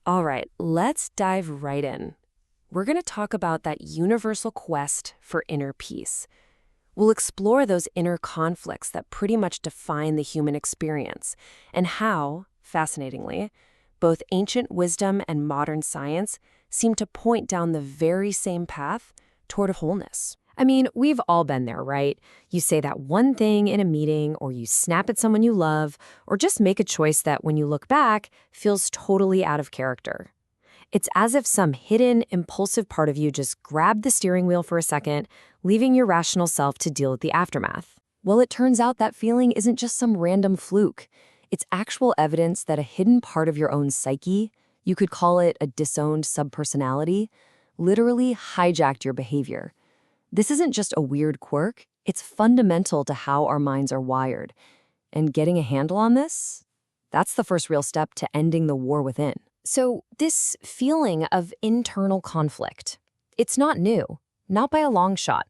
All right, let's dive right in. We're going to talk about that universal quest for inner peace. We'll explore those inner conflicts that pretty much define the human experience and how, fascinatingly, both ancient wisdom and modern science seem to point down the very same path toward wholeness. I mean, we've all been there, right? You say that one thing in a meeting, or you snap at someone you love, or just make a choice that, when you look back, feels totally out of character. It's as if some hidden, impulsive part of you just grabbed the steering wheel for a second, leaving your rational self to deal with the aftermath. Well, it turns out that feeling isn't just some random fluke. It's actual evidence that a hidden part of your own psyche, you could call it a disowned subpersonality, literally hijacked your behavior. This isn't just a weird quirk, it's fundamental to how our minds are wired. And getting a handle on this? That's the first real step to ending the war within. So this feeling of internal conflict, it's not new, not by a long shot.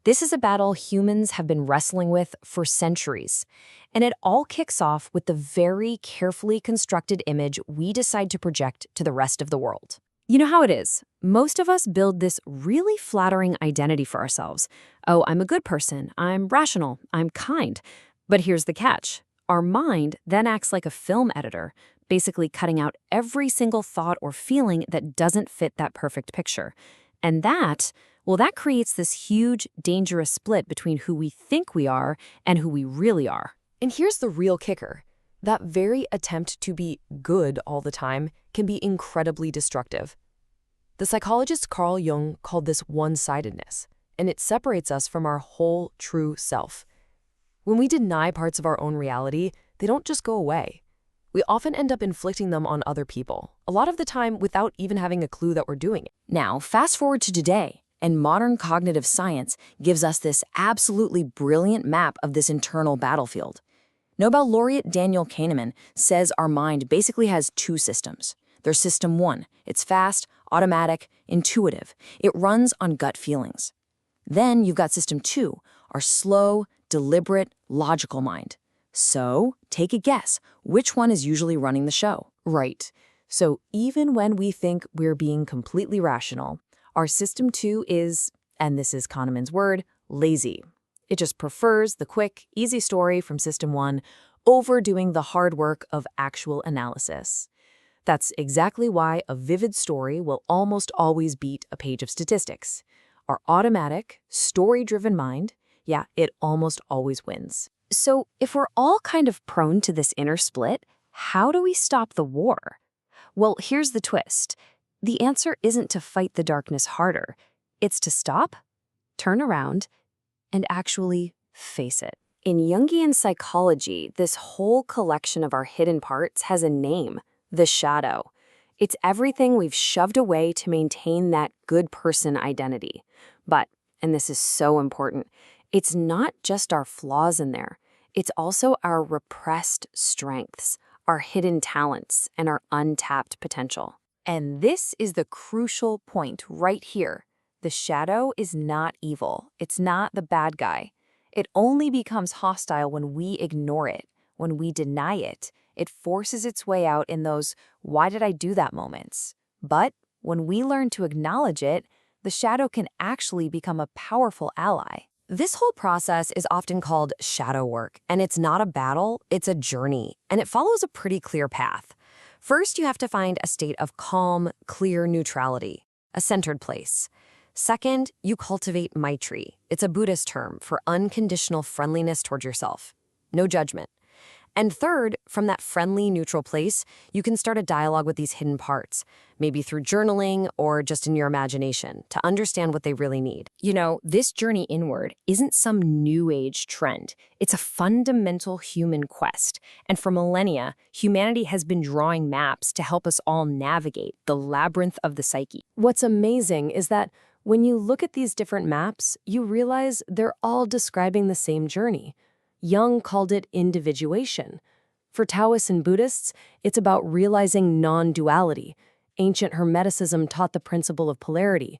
This is a battle humans have been wrestling with for centuries. And it all kicks off with the very carefully constructed image we decide to project to the rest of the world. You know how it is. Most of us build this really flattering identity for ourselves. Oh, I'm a good person, I'm rational, I'm kind. But here's the catch. Our mind then acts like a film editor, basically cutting out every single thought or feeling that doesn't fit that perfect picture. And that creates this huge, dangerous split between who we think we are and who we really are. And here's the real kicker. That very attempt to be good all the time can be incredibly destructive. The psychologist Carl Jung called this one-sidedness, and it separates us from our whole true self. When we deny parts of our own reality, they don't just go away. We often end up inflicting them on other people, a lot of the time without even having a clue that we're doing it. Now, fast forward to today, and modern cognitive science gives us this absolutely brilliant map of this internal battlefield. Nobel laureate Daniel Kahneman says our mind basically has two systems. There's system one. It's fast, automatic, intuitive. It runs on gut feelings. Then you've got system two, our slow, deliberate, logical mind. So, take a guess. Which one is usually running the show? Right. So even when we think we're being completely rational, our system two is, and this is Kahneman's word, lazy. It just prefers the quick, easy story from system one over doing the hard work of actual analysis. That's exactly why a vivid story will almost always beat a page of statistics. Our automatic, story-driven mind, it almost always wins. So if we're all kind of prone to this inner split, how do we stop the war? Well, here's the twist. The answer isn't to fight the darkness harder. It's to stop, turn around, and actually face it. In Jungian psychology, this whole collection of our hidden parts has a name, the shadow. It's everything we've shoved away to maintain that good person identity. But, and this is so important, it's not just our flaws in there. It's also our repressed strengths, our hidden talents, and our untapped potential. And this is the crucial point right here. The shadow is not evil. It's not the bad guy. It only becomes hostile when we ignore it, when we deny it. It forces its way out in those "why did I do that" moments. But when we learn to acknowledge it, the shadow can actually become a powerful ally. This whole process is often called shadow work, and it's not a battle, it's a journey, and it follows a pretty clear path. First, you have to find a state of calm, clear neutrality, a centered place. Second, you cultivate maitri. It's a Buddhist term for unconditional friendliness toward yourself. No judgment. And third, from that friendly, neutral place, you can start a dialogue with these hidden parts, maybe through journaling or just in your imagination, to understand what they really need. You know, this journey inward isn't some new age trend. It's a fundamental human quest. And for millennia, humanity has been drawing maps to help us all navigate the labyrinth of the psyche. What's amazing is that when you look at these different maps, you realize they're all describing the same journey. Jung called it individuation. For Taoists and Buddhists, it's about realizing non-duality. Ancient Hermeticism taught the principle of polarity.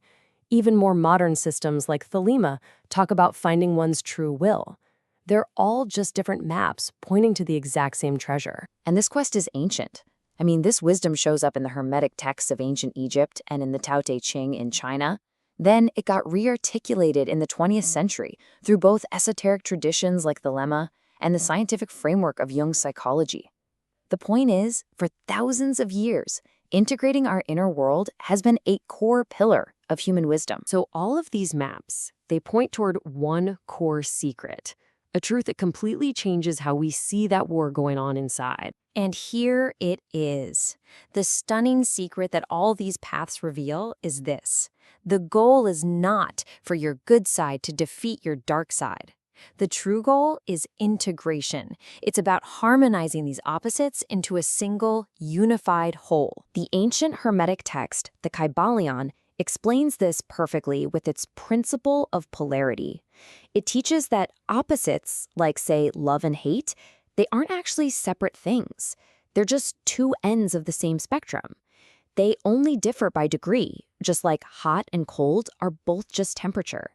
Even more modern systems like Thelema talk about finding one's true will. They're all just different maps pointing to the exact same treasure. And this quest is ancient. I mean, this wisdom shows up in the Hermetic texts of ancient Egypt and in the Tao Te Ching in China. Then it got re-articulated in the 20th century through both esoteric traditions like the Lemma and the scientific framework of Jung's psychology. The point is, for thousands of years, integrating our inner world has been a core pillar of human wisdom. So all of these maps, they point toward one core secret, a truth that completely changes how we see that war going on inside. And here it is. The stunning secret that all these paths reveal is this. The goal is not for your good side to defeat your dark side. The true goal is integration. It's about harmonizing these opposites into a single, unified whole. The ancient Hermetic text, the Kybalion, explains this perfectly with its principle of polarity. It teaches that opposites, like, say, love and hate, they aren't actually separate things. They're just two ends of the same spectrum. They only differ by degree, just like hot and cold are both just temperature.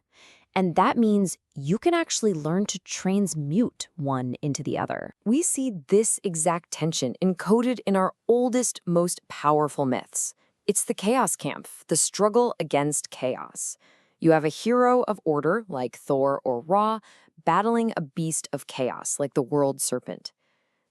And that means you can actually learn to transmute one into the other. We see this exact tension encoded in our oldest, most powerful myths. It's the chaos camp, the struggle against chaos. You have a hero of order, like Thor or Ra, battling a beast of chaos, like the world serpent.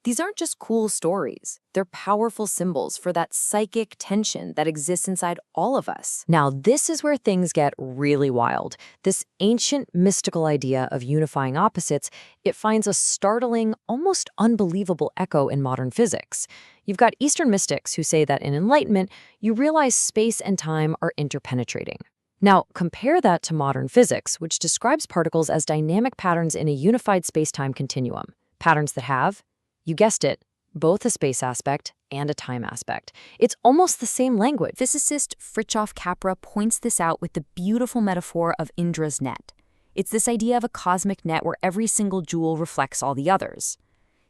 These aren't just cool stories. They're powerful symbols for that psychic tension that exists inside all of us. Now, this is where things get really wild. This ancient mystical idea of unifying opposites, it finds a startling, almost unbelievable echo in modern physics. You've got Eastern mystics who say that in enlightenment, you realize space and time are interpenetrating. Now, compare that to modern physics, which describes particles as dynamic patterns in a unified space-time continuum. Patterns that have, you guessed it, both a space aspect and a time aspect. It's almost the same language. Physicist Fritjof Capra points this out with the beautiful metaphor of Indra's net. It's this idea of a cosmic net where every single jewel reflects all the others.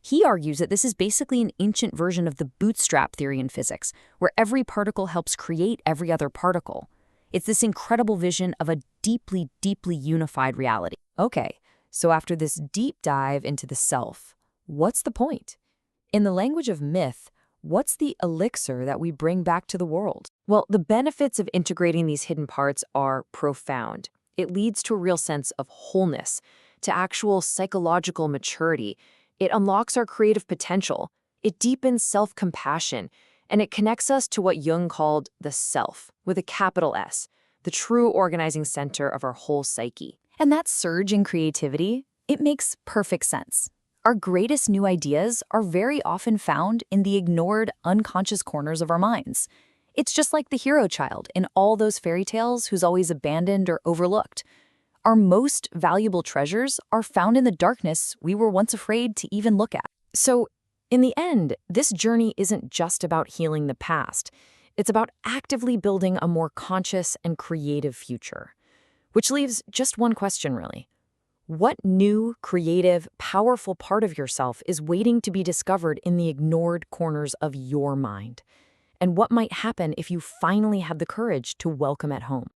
He argues that this is basically an ancient version of the bootstrap theory in physics, where every particle helps create every other particle. It's this incredible vision of a deeply, deeply unified reality. Okay, so after this deep dive into the self, what's the point? In the language of myth, what's the elixir that we bring back to the world? Well, the benefits of integrating these hidden parts are profound. It leads to a real sense of wholeness, to actual psychological maturity. It unlocks our creative potential. It deepens self-compassion, and it connects us to what Jung called the self, with a capital S, the true organizing center of our whole psyche. And that surge in creativity, it makes perfect sense. Our greatest new ideas are very often found in the ignored, unconscious corners of our minds. It's just like the hero child in all those fairy tales who's always abandoned or overlooked. Our most valuable treasures are found in the darkness we were once afraid to even look at. So, in the end, this journey isn't just about healing the past. It's about actively building a more conscious and creative future. Which leaves just one question, really. What new, creative, powerful part of yourself is waiting to be discovered in the ignored corners of your mind? And what might happen if you finally have the courage to welcome it home?